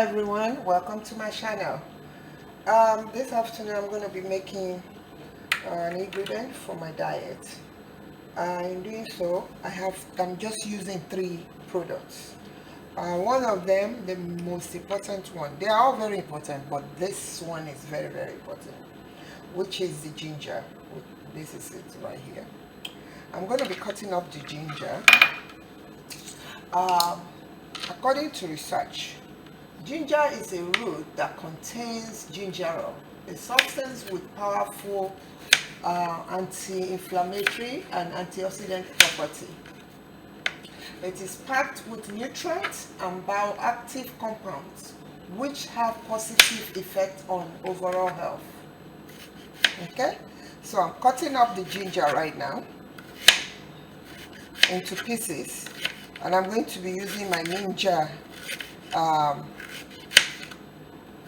everyone, welcome to my channel. This afternoon I'm going to be making an ingredient for my diet. In doing so, I'm just using 3 products. One of them, the most important one, they are all very important, but this one is very, very important, which is the ginger. This is it right here. I'm going to be cutting up the ginger. According to research, ginger is a root that contains gingerol, a substance with powerful anti-inflammatory and antioxidant property. It is packed with nutrients and bioactive compounds which have positive effect on overall health. Okay, so I'm cutting up the ginger right now into pieces, and I'm going to be using my Ninja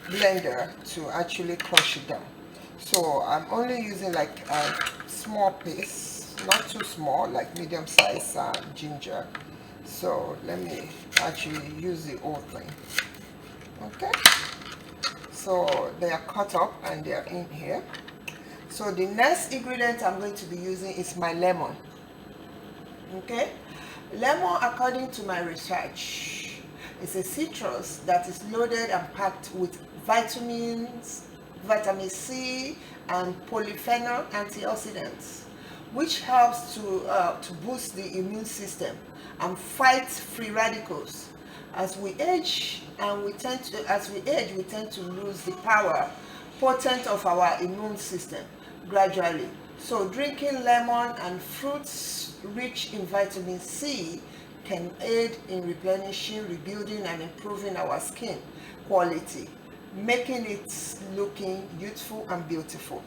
blender to actually crush it down. So I'm only using like a small piece, not too small, like medium size ginger. So let me actually use the whole thing. Okay, so they are cut up and they are in here. So the next ingredient I'm going to be using is my lemon. Okay, lemon, according to my research, is a citrus that is loaded and packed with vitamins, vitamin C and polyphenol antioxidants, which helps to boost the immune system and fight free radicals. As we age, we tend to lose the power potent of our immune system gradually. So drinking lemon and fruits rich in vitamin C can aid in replenishing, rebuilding and improving our skin quality, making it looking youthful and beautiful.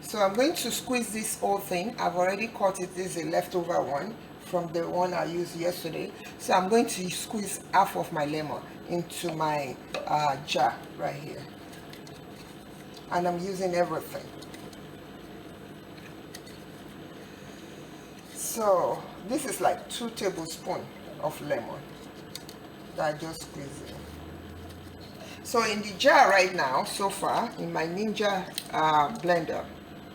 So I'm going to squeeze this whole thing. I've already cut it. This is a leftover one from the one I used yesterday. So I'm going to squeeze half of my lemon into my jar right here, and I'm using everything. So this is like 2 tablespoons of lemon that I just squeezed in. So in the jar right now, so far, in my Ninja blender,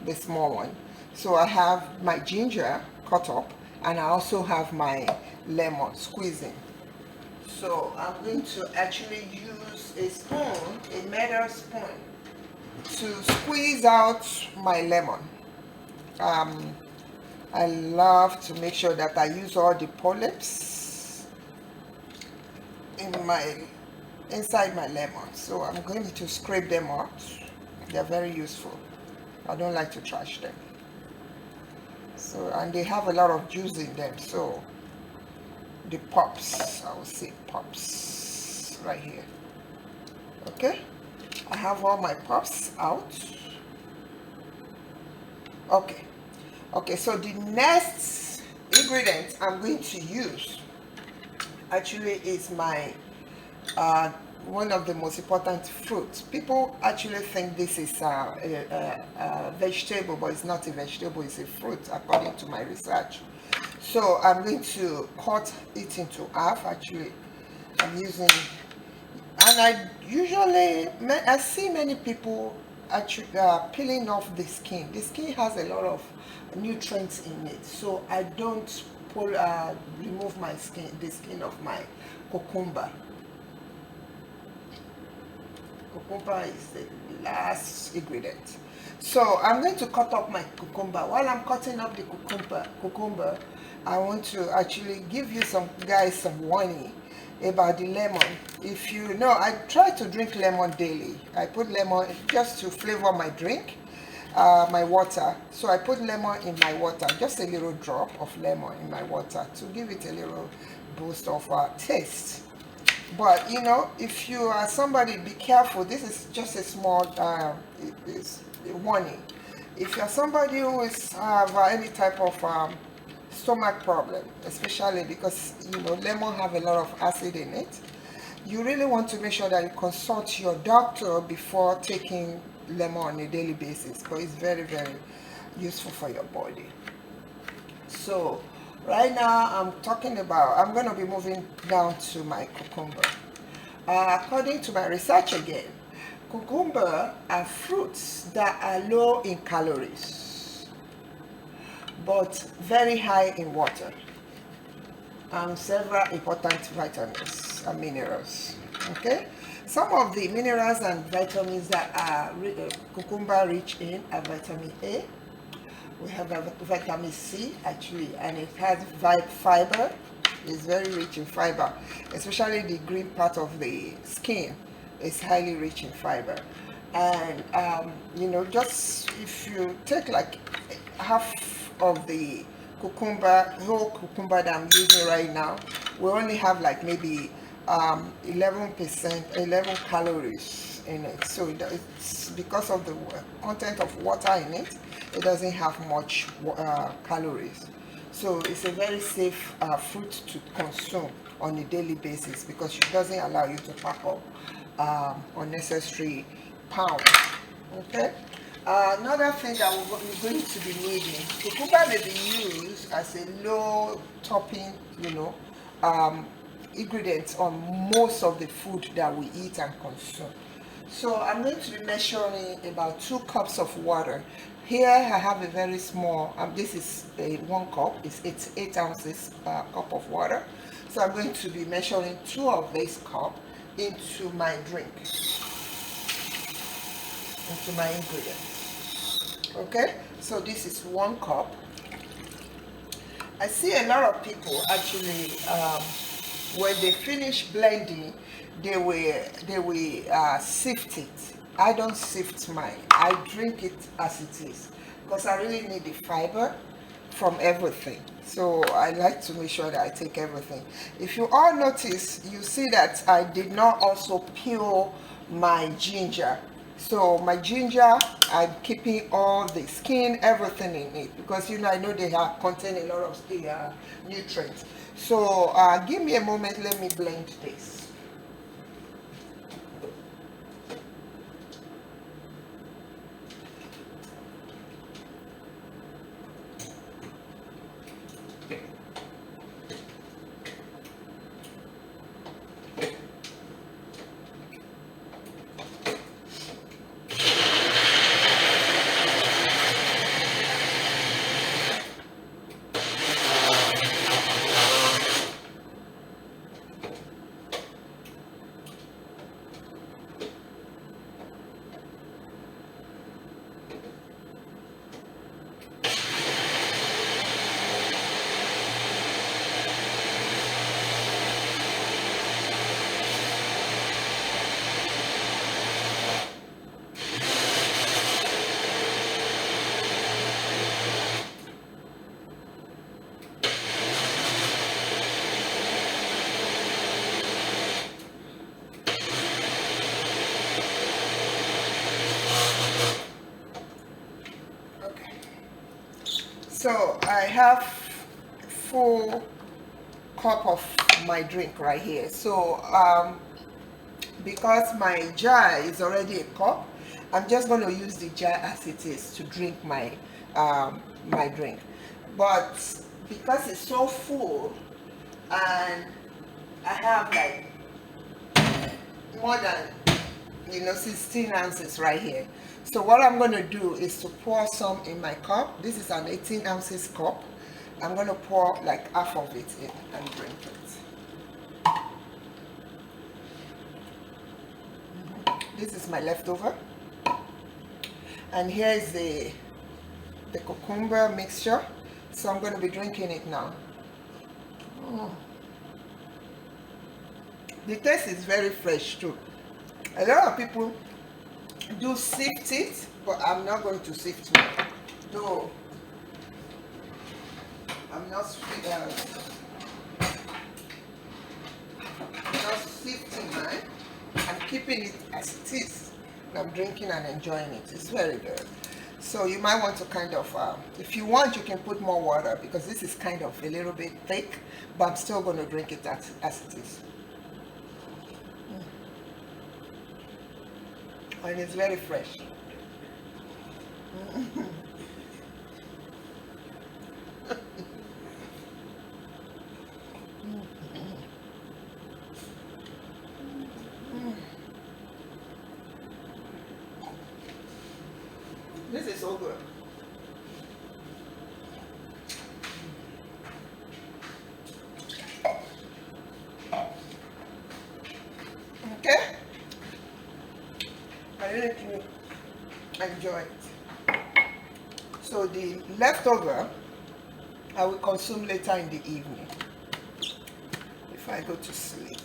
the small one, so I have my ginger cut up, and I also have my lemon squeezing. So I'm going to actually use a spoon, a metal spoon, to squeeze out my lemon. I love to make sure that I use all the polyps inside my lemon. So I'm going to scrape them out. They're very useful. I don't like to trash them. So, and they have a lot of juice in them. So the pops, I will say pops right here. Okay, I have all my pops out. Okay, so the next ingredient I'm going to use actually is my one of the most important fruits. People actually think this is a vegetable, but it's not a vegetable, it's a fruit according to my research. So I'm going to cut it into half. Actually, I'm using, and I see many people actually peeling off the skin. The skin has a lot of nutrients in it, so I don't remove the skin of my cucumber. Cucumber is the last ingredient. So I'm going to cut up my cucumber. While I'm cutting up the cucumber, I want to actually give you some warning about the lemon. If you know, I try to drink lemon daily. I put lemon just to flavor my drink, my water. So I put lemon in my water, just a little drop of lemon in my water to give it a little boost of taste. But you know, if you are somebody, be careful. This is just a small warning. If you're somebody who have any type of stomach problem, especially because you know lemon have a lot of acid in it, you really want to make sure that you consult your doctor before taking lemon on a daily basis, because it's very, very useful for your body. So right now I'm going to be moving down to my cucumber. According to my research again, cucumber are fruits that are low in calories but very high in water and several important vitamins and minerals. Okay, some of the minerals and vitamins that are cucumber rich in are vitamin A. We have vitamin C actually, and it has fiber. It's very rich in fiber, especially the green part of the skin is highly rich in fiber. And you know, just if you take like half of the whole cucumber that I'm using right now, we only have like maybe 11%, 11 calories in it. So it's because of the content of water in it, it doesn't have much calories. So it's a very safe fruit to consume on a daily basis because it doesn't allow you to pack up unnecessary pounds. Okay. Another thing that we're going to be needing, cucumber may be used as a low topping, you know, ingredients on most of the food that we eat and consume. So I'm going to be measuring about 2 cups of water. Here I have a very small, this is a 1 cup, it's 8 ounces cup of water. So I'm going to be measuring 2 of this cup into my drink, into my ingredients. Okay, so this is 1 cup. I see a lot of people actually, when they finish blending, they will sift it. I don't sift mine. I drink it as it is because I really need the fiber from everything. So I like to make sure that I take everything. If you all notice, you see that I did not also peel my ginger. So my ginger, I'm keeping all the skin, everything in it because you know I know they have contain a lot of nutrients. So give me a moment, let me blend this. So I have a full cup of my drink right here. So because my jar is already a cup, I'm just going to use the jar as it is to drink my my drink. But because it's so full and I have like more than 16 ounces right here. So what I'm going to do is to pour some in my cup. This is an 18 ounces cup. I'm going to pour like half of it in and drink it. This is my leftover. And here is the cucumber mixture. So I'm going to be drinking it now. The taste is very fresh too. A lot of people do sift it, but I'm not going to sift mine. Though I'm not sifting mine. I'm keeping it as it is. And I'm drinking and enjoying it. It's very good. So you might want to kind of, if you want, you can put more water because this is kind of a little bit thick, but I'm still going to drink it as it is. And it's very fresh. so good. Okay, I really enjoy it. So the leftover I will consume later in the evening if I go to sleep.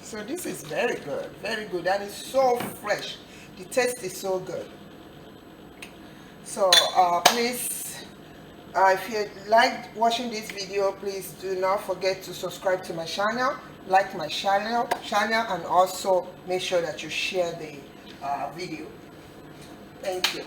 So this is very good, and it's so fresh. The taste is so good. So please, if you liked watching this video, please do not forget to subscribe to my channel, like my channel, and also make sure that you share the video. Thank you.